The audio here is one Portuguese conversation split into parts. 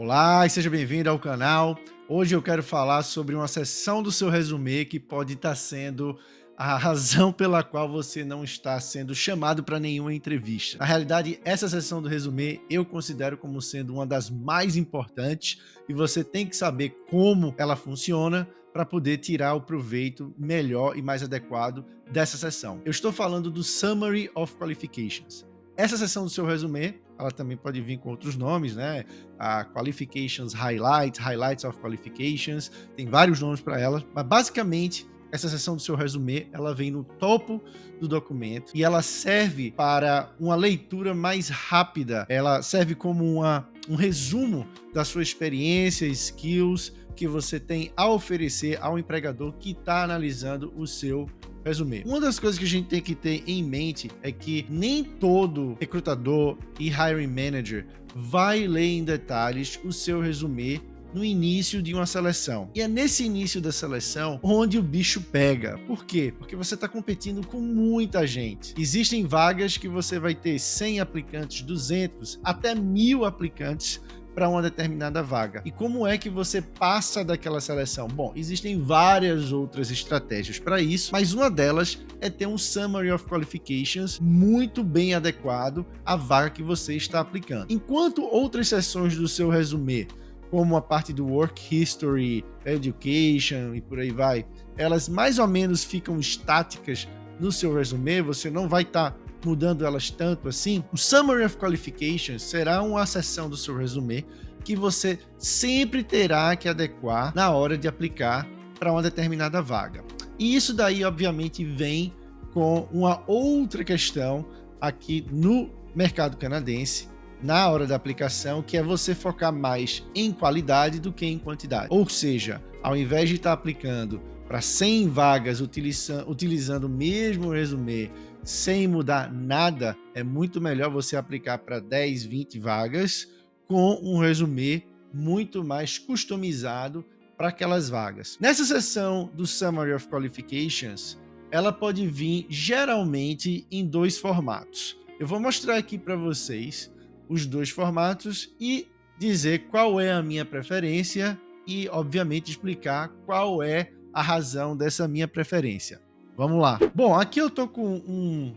Olá e seja bem-vindo ao canal. Hoje eu quero falar sobre uma seção do seu resumê que pode estar sendo a razão pela qual você não está sendo chamado para nenhuma entrevista. Na realidade, essa seção do resumê eu considero como sendo uma das mais importantes e você tem que saber como ela funciona para poder tirar o proveito melhor e mais adequado dessa seção. Eu estou falando do Summary of Qualifications. Essa seção do seu resumê, ela também pode vir com outros nomes, né? A Qualifications Highlights, Highlights of Qualifications, tem vários nomes para ela, mas basicamente essa seção do seu resumê, ela vem no topo do documento e ela serve para uma leitura mais rápida, ela serve como um resumo da sua experiência, skills que você tem a oferecer ao empregador que está analisando o seu resumê. Uma das coisas que a gente tem que ter em mente é que nem todo recrutador e hiring manager vai ler em detalhes o seu resumê no início de uma seleção. E é nesse início da seleção onde o bicho pega. Por quê? Porque você está competindo com muita gente. Existem vagas que você vai ter 100 aplicantes, 200, até 1000 aplicantes para uma determinada vaga. E como é que você passa daquela seleção? Bom, existem várias outras estratégias para isso, mas uma delas é ter um Summary of Qualifications muito bem adequado à vaga que você está aplicando. Enquanto outras seções do seu resumê, como a parte do Work History, Education e por aí vai, elas mais ou menos ficam estáticas no seu resumê, você não vai estar mudando elas tanto assim. O Summary of Qualifications será uma seção do seu resumê que você sempre terá que adequar na hora de aplicar para uma determinada vaga. E isso daí, obviamente, vem com uma outra questão aqui no mercado canadense, na hora da aplicação, que é você focar mais em qualidade do que em quantidade. Ou seja, ao invés de estar aplicando para 100 vagas utilizando o mesmo resumê sem mudar nada, é muito melhor você aplicar para 10, 20 vagas com um resumê muito mais customizado para aquelas vagas. Nessa seção do Summary of Qualifications, ela pode vir geralmente em dois formatos. Eu vou mostrar aqui para vocês os dois formatos e dizer qual é a minha preferência e, obviamente, explicar qual é a razão dessa minha preferência. Vamos lá. Bom, aqui eu tô com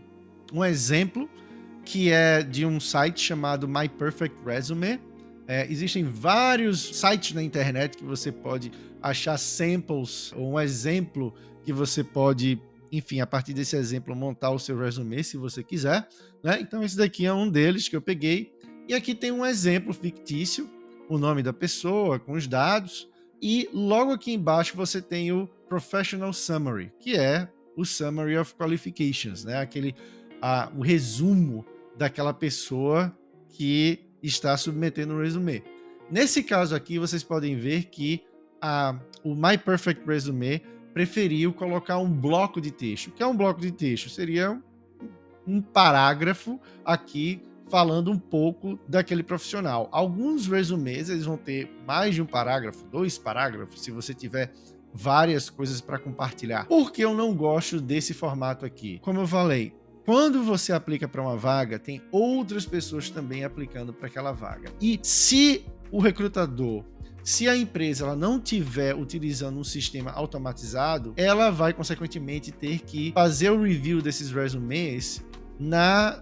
um exemplo que é de um site chamado My Perfect Resume. Existem vários sites na internet que você pode achar samples ou um exemplo que você pode, enfim, a partir desse exemplo, montar o seu resume se você quiser, né? Então esse daqui é um deles que eu peguei. E aqui tem um exemplo fictício, o nome da pessoa com os dados, e logo aqui embaixo você tem o Professional Summary, que é o Summary of Qualifications, né? O resumo daquela pessoa que está submetendo o resumê. Nesse caso aqui, vocês podem ver que o My Perfect Resume preferiu colocar um bloco de texto. O que é um bloco de texto? Seria um parágrafo aqui falando um pouco daquele profissional. Alguns resumês eles vão ter mais de um parágrafo, 2 parágrafos, se você tiver várias coisas para compartilhar. Por que eu não gosto desse formato aqui? Como eu falei, quando você aplica para uma vaga, tem outras pessoas também aplicando para aquela vaga. E se o recrutador, se a empresa ela não estiver utilizando um sistema automatizado, ela vai, consequentemente, ter que fazer o review desses resumês na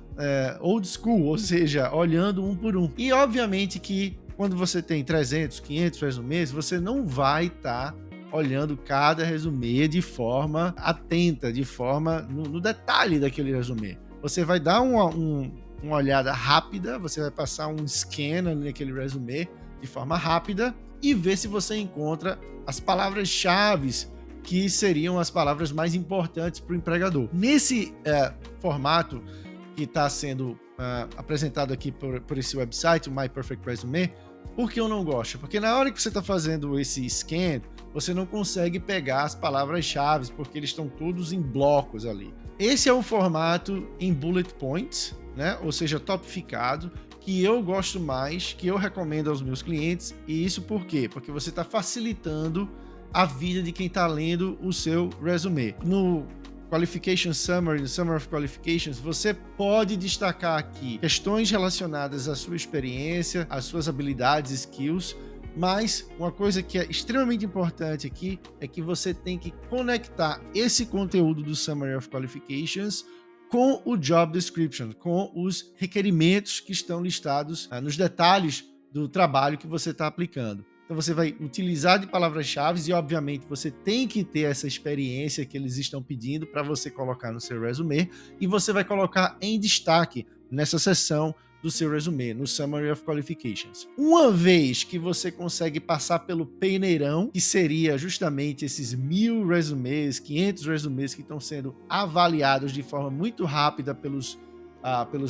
old school, ou seja, olhando um por um. E, obviamente, que quando você tem 300, 500 resumês, você não vai estar olhando cada resumê de forma atenta, de forma no detalhe daquele resumê. Você vai dar uma olhada rápida, você vai passar um scan naquele resumê de forma rápida e ver se você encontra as palavras-chave que seriam as palavras mais importantes para o empregador. Nesse formato que está sendo apresentado aqui por esse website, o My Perfect Resume, por que eu não gosto? Porque na hora que você está fazendo esse scan, você não consegue pegar as palavras-chave, porque eles estão todos em blocos ali. Esse é um formato em bullet points, né? Ou seja, topificado, que eu gosto mais, que eu recomendo aos meus clientes. E isso por quê? Porque você está facilitando a vida de quem está lendo o seu resume. No Qualification Summary, no Summary of Qualifications, você pode destacar aqui questões relacionadas à sua experiência, às suas habilidades, skills, mas uma coisa que é extremamente importante aqui é que você tem que conectar esse conteúdo do Summary of Qualifications com o Job Description, com os requerimentos que estão listados nos detalhes do trabalho que você está aplicando. Então você vai utilizar de palavras-chave e, obviamente, você tem que ter essa experiência que eles estão pedindo para você colocar no seu resume, e você vai colocar em destaque nessa seção do seu resume, no Summary of Qualifications. Uma vez que você consegue passar pelo peneirão, que seria justamente esses 1000 resumês, 500 resumês que estão sendo avaliados de forma muito rápida pelos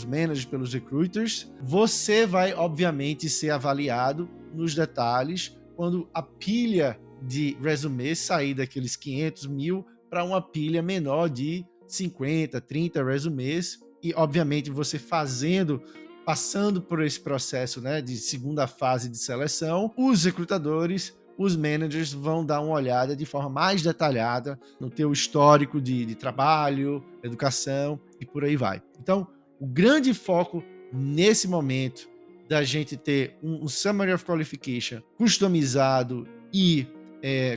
managers, pelos recruiters, você vai, obviamente, ser avaliado nos detalhes quando a pilha de resumês sair daqueles 500, 1000 para uma pilha menor de 50, 30 resumês, e, obviamente, você passando por esse processo, né, de segunda fase de seleção, os recrutadores, os managers vão dar uma olhada de forma mais detalhada no teu histórico de trabalho, educação e por aí vai. Então, o grande foco nesse momento da gente ter um Summary of Qualification customizado e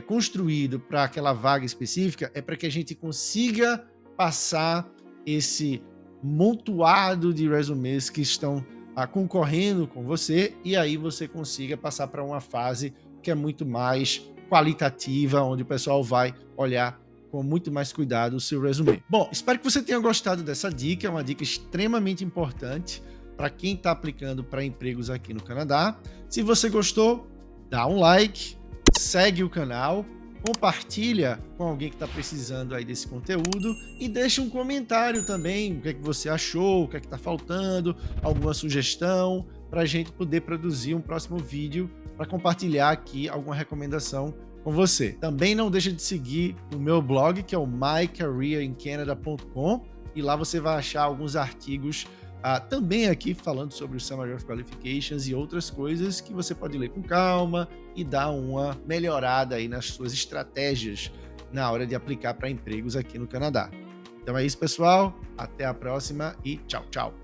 construído para aquela vaga específica é para que a gente consiga passar esse montoado de resumês que estão concorrendo com você, e aí você consiga passar para uma fase que é muito mais qualitativa, onde o pessoal vai olhar com muito mais cuidado o seu resume. Bom, espero que você tenha gostado dessa dica, é uma dica extremamente importante para quem está aplicando para empregos aqui no Canadá. Se você gostou, dá um like, segue o canal, compartilha com alguém que está precisando aí desse conteúdo e deixa um comentário também, o que é que você achou, o que é que está faltando, alguma sugestão, para a gente poder produzir um próximo vídeo para compartilhar aqui alguma recomendação com você. Também não deixa de seguir o meu blog, que é o mycareerincanada.com, e lá você vai achar alguns artigos também aqui falando sobre o Summary of Qualifications e outras coisas que você pode ler com calma e dar uma melhorada aí nas suas estratégias na hora de aplicar para empregos aqui no Canadá. Então é isso, pessoal. Até a próxima e tchau, tchau.